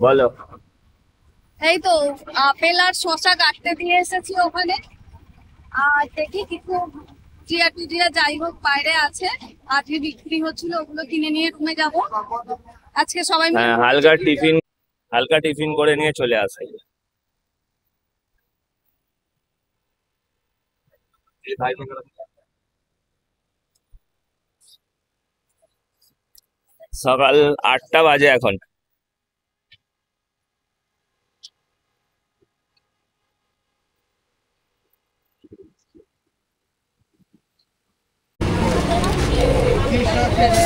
বলো। এই তো আপেল আর শসা কাটতে দিয়ে এসেছি ওখানে। আর দেখি কিছু জিয়া টুজিয়া যাই হোক বাইরে আছে, আজকে বিক্রি হচ্ছিল, ওগুলো কিনে নিয়ে রুমে যাব। আজকে সবাই মিলে হ্যাঁ, মুড়ি হালকা চিকেন টিফিন, হালকা টিফিন করে নিয়ে চলে আসে। সকাল 8টা বাজে এখন।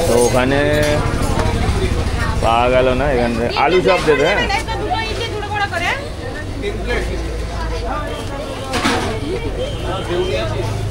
তো ওখানে পাওয়া গেল না, এখানে আলু চপ দেবে। হ্যাঁ,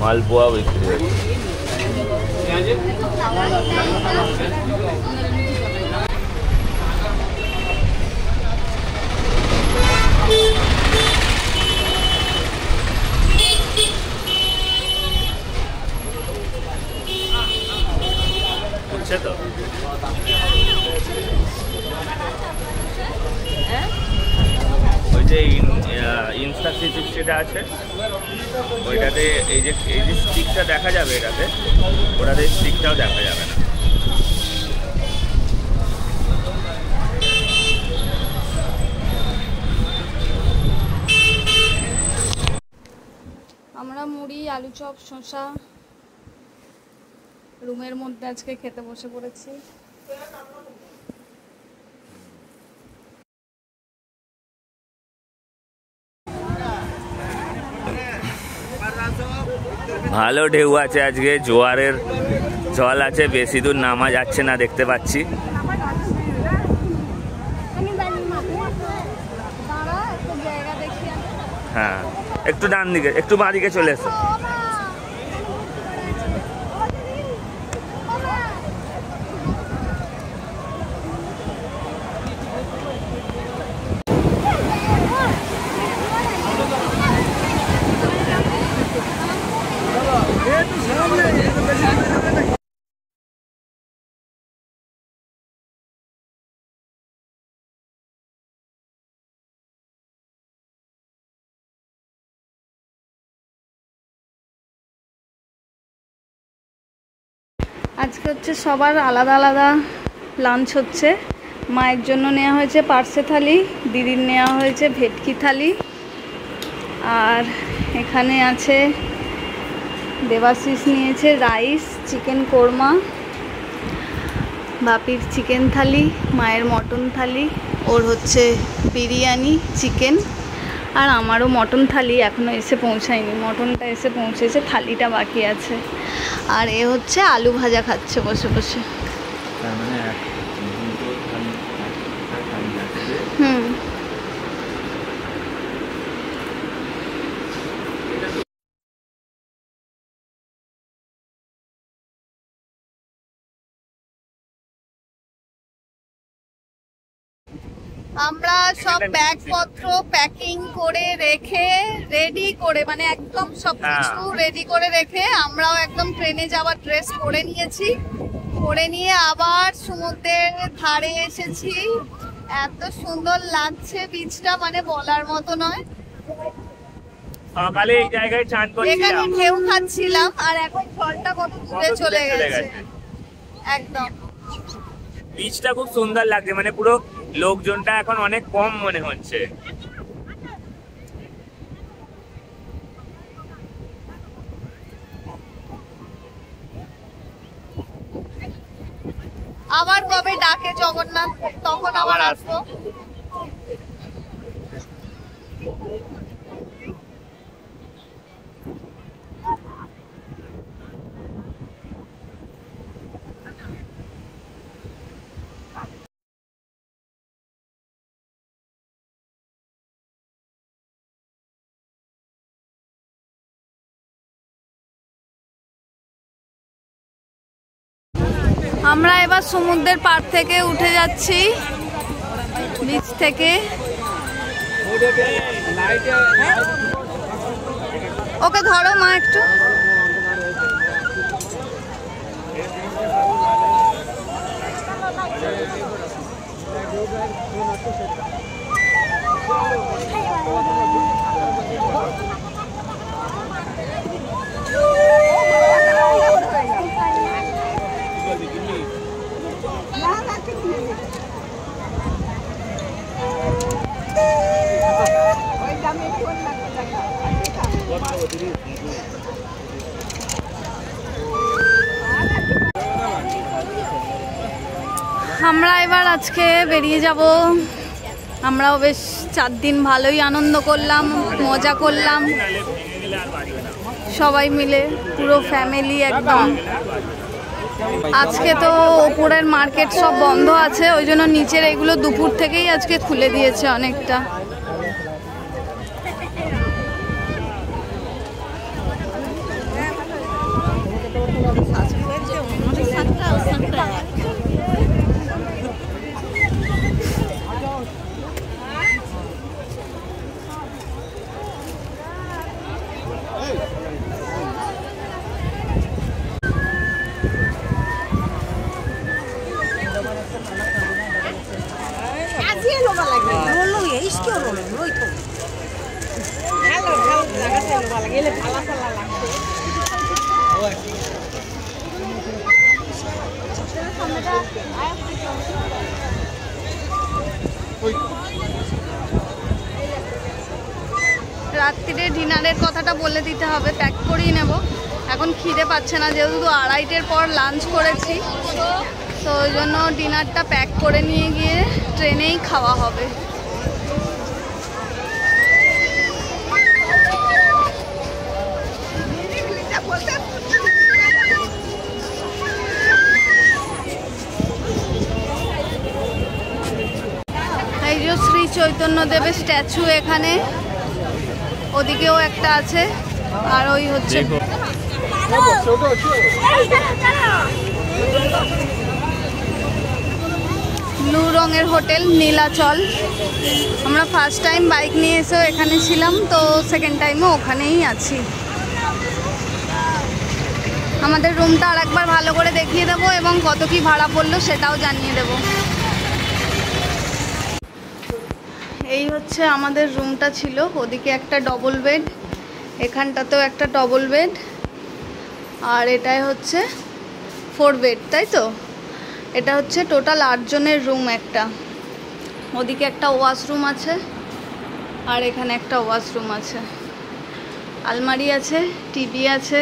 মালপোয়া বিক্রি হচ্ছে। বুঝছে তো? ওই যে ইনস্টা 360টা আছে, ওইটাতে এই যে স্টিকটা দেখা যাবে, এটাতে ওটাতে স্টিকটাও দেখা যাবে না। আমরা মুড়ি আলু চপ শসা রুমের মধ্যে আজকে খেতে বসে পড়েছি। ভালো ঢেউ আছে আজকে, জোয়ারের জল আছে, বেশি দূর নামা যাচ্ছে না দেখতে পাচ্ছি। হ্যাঁ, একটু ডান দিকে, একটু বাঁ দিকে চলে এসো। আজকে হচ্ছে সবার আলাদা আলাদা লাঞ্চ হচ্ছে। মায়ের জন্য নেওয়া হয়েছে পার্সে থালি, দিদির নেওয়া হয়েছে ভেটকি থালি, আর এখানে আছে দেবাশিস নিয়েছে রাইস চিকেন কোরমা, বাপির চিকেন থালি, মায়ের মটন থালি, ওর হচ্ছে বিরিয়ানি চিকেন, আর আমারও মটন থালি এখনও এসে পৌঁছায়নি, মটনটা এসে পৌঁছেছে, থালিটা বাকি আছে। আর এ হচ্ছে আলু ভাজা খাচ্ছে বসে বসে। হুম, আমরা সব ব্যাগপত্র প্যাকিং করে রেখে রেডি করে, মানে একদম সবকিছু রেডি করে রেখে আমরাও একদম ট্রেনে যাওয়ার ড্রেস পরে নিয়েছি। পরে নিয়ে আবার সমুদ্রের ধারে এসেছি। এত সুন্দর লাগছে বিচটা, মানে বলার মতো নয়। সকালে এই জায়গায় চান করছিলাম, এখানে ঢেউ খাচ্ছিলাম, আর এখন জলটা কত দূরে চলে গেছে। একদম বিচটা খুব সুন্দর লাগছে, মানে পুরো লোকজনটা এখন অনেক কম মনে হচ্ছে। আবার কবে ডাকে জগন্নাথ, তখন আবার আসবো। আমরা এবার সমুদ্রের পাড় থেকে উঠে যাচ্ছি, বিচ থেকে। ওকে ধরো মা একটু। আমরা এবার আজকে বেরিয়ে যাব। আমরাও বেশ 4 দিন ভালোই আনন্দ করলাম, মজা করলাম সবাই মিলে, পুরো ফ্যামিলি একদম। আজকে তো উপরের মার্কেট সব বন্ধ আছে, ওই জন্য নিচের এগুলো দুপুর থেকেই আজকে খুলে দিয়েছে অনেকটা। রাত্রিরে ডিনারের কথাটা বলে দিতে হবে, প্যাক করেই নেব। এখন খিদে পাচ্ছে না, যেহেতু 2:30-এর পর লাঞ্চ করেছি, তো ওই জন্য ডিনারটা প্যাক করে নিয়ে গিয়ে ট্রেনেই খাওয়া হবে। এই যে শ্রী চৈতন্য দেবের স্ট্যাচু এখানে, ওদিকেও একটা আছে, আর ওই হচ্ছে ব্লু রঙের হোটেল নীলাচল। আমরা ফার্স্ট টাইম বাইক নিয়ে এসেও এখানে ছিলাম, তো সেকেন্ড টাইমও ওখানেই আছি। আমাদের রুমটা আর একবার ভালো করে দেখিয়ে দেবো এবং কত কি ভাড়া পড়লো সেটাও জানিয়ে দেব। এই হচ্ছে আমাদের রুমটা ছিল, ওদিকে একটা ডবল বেড, এখানটাতেও একটা ডবল বেড, আর এটাই হচ্ছে 4 বেড, তাই তো? এটা হচ্ছে টোটাল 8 জনের রুম একটা। ওদিকে একটা ওয়াশরুম আছে, আর এখানে একটা ওয়াশরুম আছে, আলমারি আছে, টিভি আছে,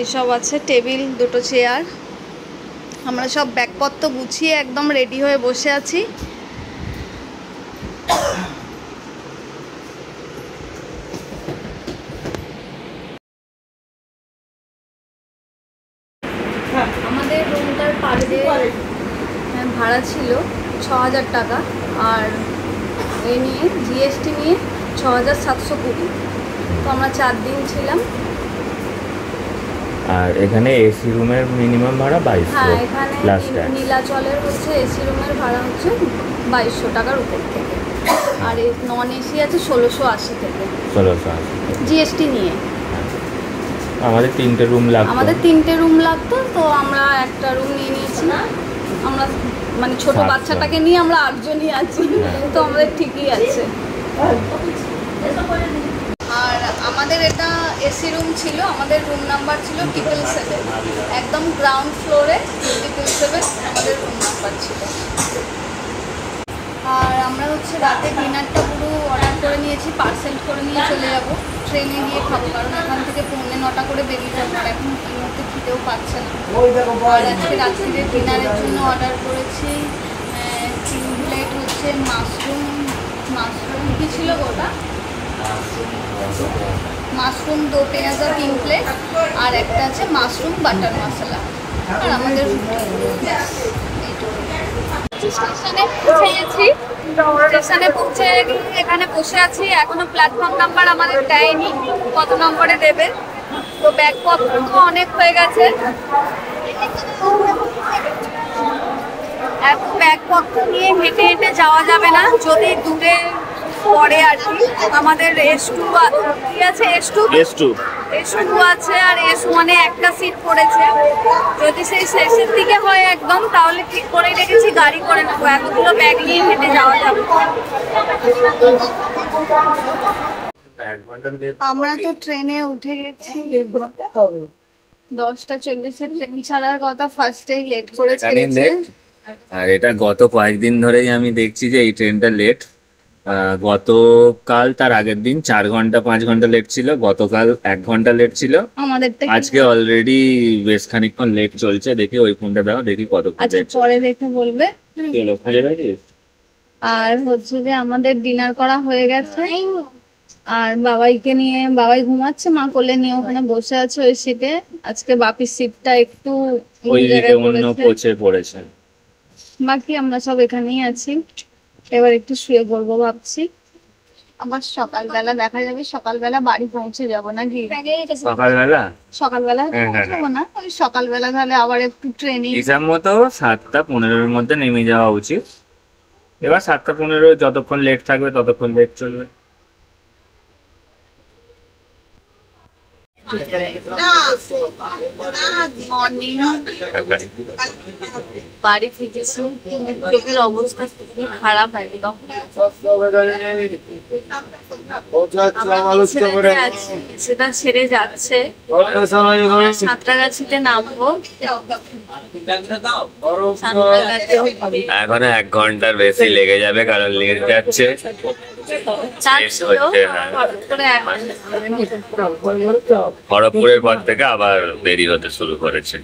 এসব আছে, টেবিল, 2টো চেয়ার। আমরা সব ব্যাগপত্র গুছিয়ে একদম রেডি হয়ে বসে আছি। আমাদের রুমটার পার ডে ভাড়া ছিল 6,000 টাকা, আর এই নিয়ে জিএসটি নিয়ে 6,720। তো আমরা 4 দিন ছিলাম। আর এখানে এসি রুমের মিনিমাম ভাড়া 2200। হ্যাঁ, এখানে নীলাচলের হচ্ছে এসি রুমের ভাড়া হচ্ছে 2200 টাকার উপর থেকে, আর নন এসি আছে 1680 থেকে, 1680 জিএসটি নিয়ে। আমাদের 3টে রুম লাগতো। তো আমরা একটা রুম নিয়ে নিয়েছি। আমরা মানে ছোট বাচ্চাটাকে নিয়ে আমরা 8 জনই আছি, তো আমাদের ঠিকই আছে। আর আমাদের এটা এসি রুম ছিল, আমাদের রুম নাম্বার ছিল 777, একদম গ্রাউন্ড ফ্লোরে 777 আমাদের রুম নাম্বার ছিল। আর আমরা হচ্ছে রাতে ডিনারটা পুরো অর্ডার করে নিয়েছি, পার্সেল করে নিয়ে চলে যাব, ট্রেনে গিয়ে খাবো, কারণ এখান থেকে 9:45 করে বেরিয়ে যাবো, আর এখন এই মুহূর্তে খেতেও পাচ্ছে না। আর আজকে রাত্রিরে ডিনারের জন্য অর্ডার করেছি 3 প্লেট হচ্ছে মাশরুম কী ছিল ওটা, মাশরুম দো পেঁয়াজা 3 প্লেট, আর একটা আছে মাশরুম বাটার মশলা। আর আমাদের স্টেশনে পৌঁছে গেছি, স্টেশনে পৌঁছে এখানে বসে আছি। এখনো প্ল্যাটফর্ম নাম্বার আমাদের দেয়নি, কত নম্বরে দেবে। তো ব্যাগপত্র তো অনেক হয়ে গেছে, এত ব্যাগপত্র নিয়ে হেঁটে হেঁটে যাওয়া যাবে না। যদি দূরে পরে আর কি আমাদের S2 কি আছে, S2 S2 আছে আর S1 এ একটা সিট পড়েছে। যদি সেই শেষের দিকে হয় একদম, তাহলে ঠিক করে রেখেছি গাড়ি করে নেবো, এতগুলো ব্যাগ নিয়ে হেঁটে যাওয়া যাবে। আমরা তো ট্রেনে উঠে গেছি, 10:40-এর ট্রেন ছাড়ার কথা, ফার্স্টেই লেট করে ছেড়েছে। আর এটা গত কয়েকদিন ধরেই আমি দেখছি যে এই ট্রেনটা লেট। গতকাল তার আগের দিন 4 ঘন্টা 5 ঘন্টা লেট ছিল, গতকাল 1 ঘন্টা লেট ছিল, আমাদের আজকে অলরেডি বেশ খানিকক্ষণ লেট চলছে। দেখি ওই ফোনটা দাও, দেখি কতক্ষণ আচ্ছা লেট পরে দেখে বলবে। চলো খুঁজে গেছিস? আর হচ্ছে যে আমাদের ডিনার করা হয়ে গেছে, আর বাবাই ঘুমাচ্ছে, মা কোলে নিয়ে ওখানে বসে আছে ওই সিটে। আজকে বাপির সিটটা একটু ওই দিকে অন্য কোচে পড়েছে। বাকি আমরা সব এখানেই আছি, এবার একটু শুয়ে পড়বো ভাবছি। আবার সকালবেলা দেখা যাবে, সকালবেলা বাড়ি পৌঁছে যাবো নাকি? সকালবেলা হ্যাঁ। পৌঁছাবো না, ওই সকালবেলা তাহলে আবার একটু ট্রেনে হিসাব মতো 7:15-এর মধ্যে নেমে যাওয়া উচিত। এবার 7:15 যতক্ষণ লেট থাকবে ততক্ষণ লেট চলবে। মর্নিং বাড়ি ফিরেছি, চোখের অবস্থা খুবই খারাপ একদম। সেটা ছেড়ে যাচ্ছে, সাঁতরাগাছিতে নামবো। এখনো 1 ঘন্টার বেশি লেগে যাবে, কারণ লেট যাচ্ছে। খড়গপুরের পর থেকে আবার দেরি হতে শুরু করেছে।